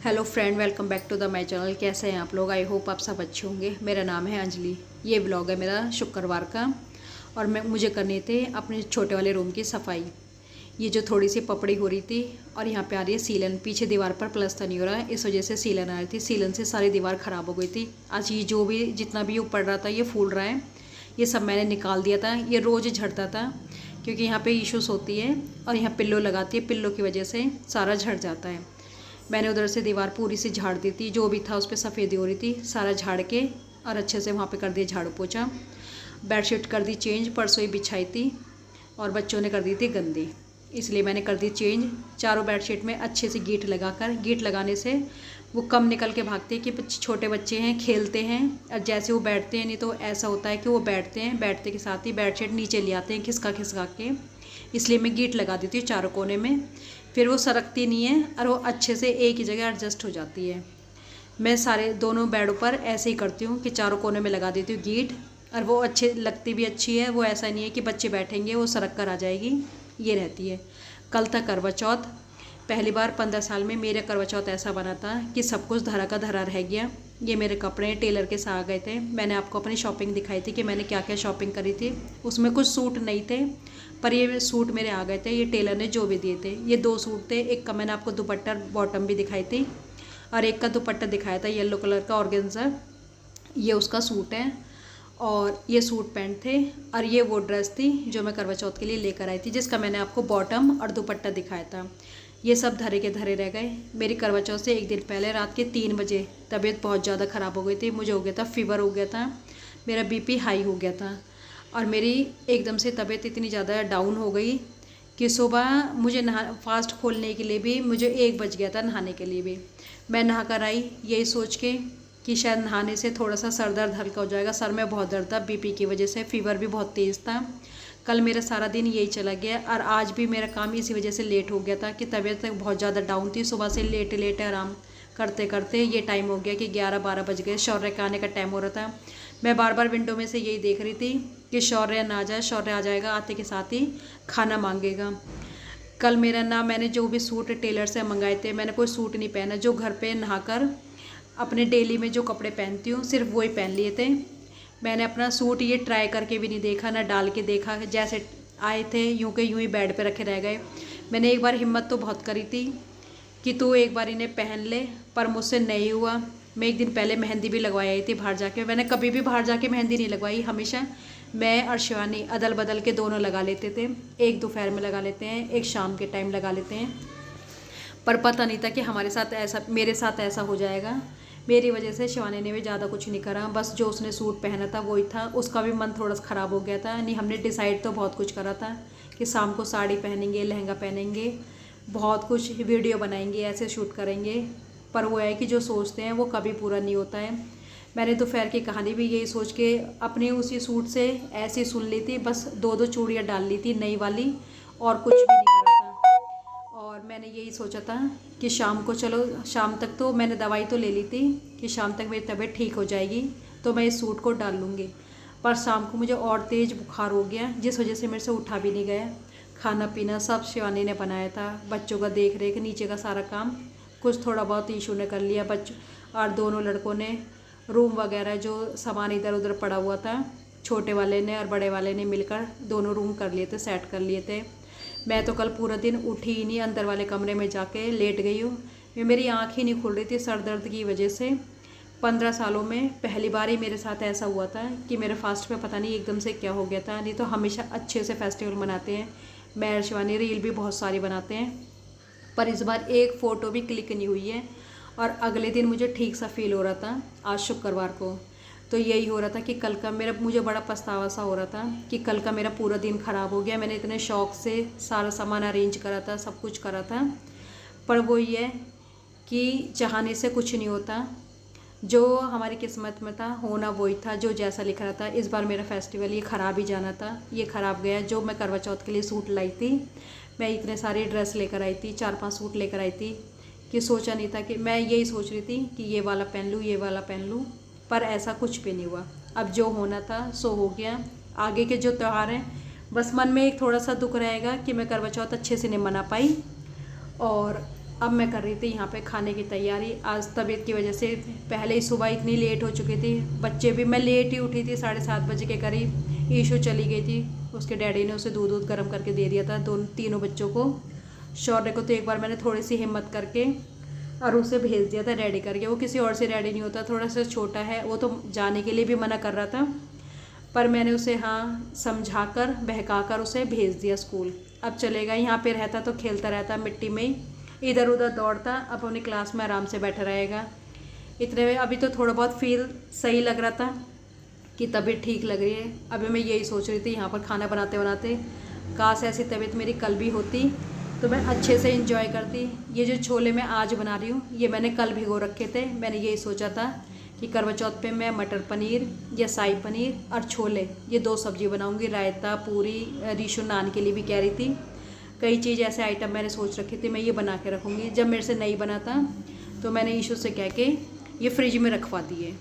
Hello friend, welcome back to the my channel. कैसे हैं आप लोग? आई होप आप सब अच्छे होंगे। मेरा नाम है अंजलि। ये व्लॉग है मेरा शुक्रवार का और मुझे करनी थी अपने छोटे वाले रूम की सफाई। ये जो थोड़ी सी पपड़ी हो रही थी और यहाँ पे आ रही है सीलन। पीछे दीवार पर प्लस्तर नहीं हो रहा है, इस वजह से सीलन आ रही थी। सीलन से सारी दीवार ख़राब हो गई थी। आज ये जो भी जितना भी ऊपर रहा था ये फूल रहा है, ये सब मैंने निकाल दिया था। ये रोज़ झड़ता था क्योंकि यहाँ पे इश्यूज होती है और यहाँ पिल्लो लगाती है, पिल्लो की वजह से सारा झड़ जाता है। मैंने उधर से दीवार पूरी से झाड़ दी थी, जो भी था उस पर सफ़ेदी हो रही थी, सारा झाड़ के और अच्छे से वहाँ पे कर दिया झाड़ू पोछा। बेडशीट कर दी चेंज, परसों ही बिछाई थी और बच्चों ने कर दी थी गंदी, इसलिए मैंने कर दी चेंज। चारों बेडशीट में अच्छे से गीट लगाकर, गीट लगाने से वो कम निकल के भागते हैं कि छोटे बच्चे हैं खेलते हैं और जैसे वो बैठते हैं, नहीं तो ऐसा होता है कि वो बैठते हैं, बैठते के साथ ही बेडशीट नीचे ले आते हैं खिसका खिसका के। इसलिए मैं गीट लगा देती हूँ चारों कोने में, फिर वो सरकती नहीं है और वो अच्छे से एक ही जगह एडजस्ट हो जाती है। मैं सारे दोनों बेडों पर ऐसे ही करती हूँ कि चारों कोने में लगा देती हूँ गीट, और वो अच्छे लगती भी अच्छी है। वो ऐसा नहीं है कि बच्चे बैठेंगे वो सरक कर आ जाएगी, ये रहती है। कल था करवा चौथ, पहली बार 15 साल में मेरा करवा चौथ ऐसा बना था कि सब कुछ धरा का धरा रह गया। ये मेरे कपड़े टेलर के साथ आ गए थे। मैंने आपको अपनी शॉपिंग दिखाई थी कि मैंने क्या क्या शॉपिंग करी थी। उसमें कुछ सूट नहीं थे, पर ये सूट मेरे आ गए थे। ये टेलर ने जो भी दिए थे, ये 2 सूट थे। एक का मैंने आपको दुपट्टा बॉटम भी दिखाई थी और एक का दुपट्टा दिखाया था येलो कलर का ऑर्गेन्जा, ये उसका सूट है। और ये सूट पैंट थे और ये वो ड्रेस थी जो मैं करवा चौथ के लिए लेकर आई थी, जिसका मैंने आपको बॉटम और दुपट्टा दिखाया था। ये सब धरे के धरे रह गए। मेरी करवा चौथ से एक दिन पहले रात के 3 बजे तबीयत बहुत ज़्यादा ख़राब हो गई थी। मुझे हो गया था फीवर, हो गया था, मेरा बीपी हाई हो गया था और मेरी एकदम से तबीयत इतनी ज़्यादा डाउन हो गई कि सुबह मुझे फास्ट खोलने के लिए भी मुझे 1 बज गया था, नहाने के लिए भी। मैं नहा कर आई यही सोच के कि शायद नहाने से थोड़ा सा सर दर्द हल्का हो जाएगा। सर में बहुत दर्द था बीपी की वजह से, फीवर भी बहुत तेज़ था। कल मेरा सारा दिन यही चला गया और आज भी मेरा काम इसी वजह से लेट हो गया था कि तबीयत बहुत ज़्यादा डाउन थी। सुबह से लेटे लेटे आराम करते करते ये टाइम हो गया कि 11-12 बज गए। शौर्य का आने का टाइम हो रहा था। मैं बार बार विंडो में से यही देख रही थी कि शौर्य ना आ जाए। शौर्य आ जाएगा, आते के साथ ही खाना मांगेगा। कल मेरा ना, मैंने जो भी सूट टेलर से मंगाए थे, मैंने कोई सूट नहीं पहना। जो घर पे नहाकर अपने डेली में जो कपड़े पहनती हूँ सिर्फ वही पहन लिए थे। मैंने अपना सूट ये ट्राई करके भी नहीं देखा, ना डाल के देखा। जैसे आए थे यूँ के यूँ ही बेड पे रखे रह गए। मैंने एक बार हिम्मत तो बहुत करी थी कि तू एक बार इन्हें पहन ले, पर मुझसे नहीं हुआ। मैं एक दिन पहले मेहंदी भी लगवाई आई थी बाहर जाके। मैंने कभी भी बाहर जाके मेहंदी नहीं लगवाई, हमेशा मैं और शिवानी अदल बदल के दोनों लगा लेते थे। एक दोपहर में लगा लेते हैं, एक शाम के टाइम लगा लेते हैं। पर पता नहीं था कि हमारे साथ ऐसा, मेरे साथ ऐसा हो जाएगा। मेरी वजह से शिवानी ने भी ज़्यादा कुछ नहीं करा, बस जो उसने सूट पहना था वही था। उसका भी मन थोड़ा सा ख़राब हो गया था। नहीं, हमने डिसाइड तो बहुत कुछ करा था कि शाम को साड़ी पहनेंगे, लहंगा पहनेंगे, बहुत कुछ वीडियो बनाएंगे, ऐसे शूट करेंगे। पर वो है कि जो सोचते हैं वो कभी पूरा नहीं होता है। मैंने दोपहर की कहानी भी यही सोच के अपने उसी सूट से ऐसे सुन ली थी। बस 2-2 चूड़ियाँ डाल ली थी नई वाली और कुछ भी नहीं करा था। और मैंने यही सोचा था कि शाम को, चलो शाम तक तो मैंने दवाई तो ले ली थी कि शाम तक मेरी तबीयत ठीक हो जाएगी तो मैं इस सूट को डाल लूँगी। पर शाम को मुझे और तेज़ बुखार हो गया, जिस वजह से मेरे से उठा भी नहीं गया। खाना पीना सब शिवानी ने बनाया था, बच्चों का देख रेख, नीचे का सारा काम कुछ थोड़ा बहुत ईशू ने कर लिया। बच्चों और दोनों लड़कों ने रूम वगैरह जो सामान इधर उधर पड़ा हुआ था, छोटे वाले ने और बड़े वाले ने मिलकर दोनों रूम कर लिए थे, सेट कर लिए थे। मैं तो कल पूरा दिन उठी ही नहीं, अंदर वाले कमरे में जाके लेट गई हूँ। मेरी आँख ही नहीं खुल रही थी सर दर्द की वजह से। 15 सालों में पहली बार ही मेरे साथ ऐसा हुआ था कि मेरे फास्ट में पता नहीं एकदम से क्या हो गया था। नहीं तो हमेशा अच्छे से फेस्टिवल मनाते हैं। मैं और शिवानी रील भी बहुत सारी बनाते हैं, पर इस बार एक फ़ोटो भी क्लिक नहीं हुई है। और अगले दिन मुझे ठीक सा फील हो रहा था, आज शुक्रवार को। तो यही हो रहा था कि कल का मेरा, मुझे बड़ा पछतावा सा हो रहा था कि कल का मेरा पूरा दिन ख़राब हो गया। मैंने इतने शौक़ से सारा सामान अरेंज करा था, सब कुछ करा था, पर वो ये है कि चाहने से कुछ नहीं होता। जो हमारी किस्मत में था होना वही था, जो जैसा लिखा रहा था। इस बार मेरा फेस्टिवल ये ख़राब ही जाना था, ये ख़राब गया। जो मैं करवा चौथ के लिए सूट लाई थी, मैं इतने सारे ड्रेस लेकर आई थी, 4-5 सूट लेकर आई थी कि सोचा नहीं था कि मैं यही सोच रही थी कि ये वाला पहन लूँ, ये वाला पहन लूँ, पर ऐसा कुछ भी नहीं हुआ। अब जो होना था सो हो गया। आगे के जो त्यौहार हैं, बस मन में एक थोड़ा सा दुख रहेगा कि मैं करवा चौथ अच्छे से नहीं मना पाई। और अब मैं कर रही थी यहाँ पे खाने की तैयारी। आज तबीयत की वजह से पहले ही सुबह इतनी लेट हो चुकी थी, बच्चे भी, मैं लेट ही उठी थी 7:30 बजे के करीब। ईशू चली गई थी, उसके डैडी ने उसे दूध गर्म करके दे दिया था तीनों बच्चों को। शौर्य को तो एक बार मैंने थोड़ी सी हिम्मत करके और उसे भेज दिया था रेडी करके। वो किसी और से रेडी नहीं होता, थोड़ा सा छोटा है, वो तो जाने के लिए भी मना कर रहा था, पर मैंने उसे हाँ समझा कर बहका कर उसे भेज दिया स्कूल। अब चलेगा, यहाँ पे रहता तो खेलता रहता, मिट्टी में ही इधर उधर दौड़ता, अब अपनी क्लास में आराम से बैठा रहेगा। इतने में अभी तो थोड़ा बहुत फील सही लग रहा था कि तबीयत ठीक लग रही है। अभी मैं यही सोच रही थी यहाँ पर खाना बनाते बनाते, काश ऐसी तबीयत मेरी कल भी होती तो मैं अच्छे से इंजॉय करती। ये जो छोले मैं आज बना रही हूँ, ये मैंने कल भिगो रखे थे। मैंने यही सोचा था कि करवा चौथ पे मैं मटर पनीर या शाही पनीर और छोले, ये 2 सब्जी बनाऊंगी, रायता, पूरी। रीशु नान के लिए भी कह रही थी। कई चीज़ ऐसे आइटम मैंने सोच रखी थी मैं ये बना के रखूँगी। जब मेरे से नहीं बना था तो मैंने ईशू से कह के ये फ्रिज में रखवा दिए।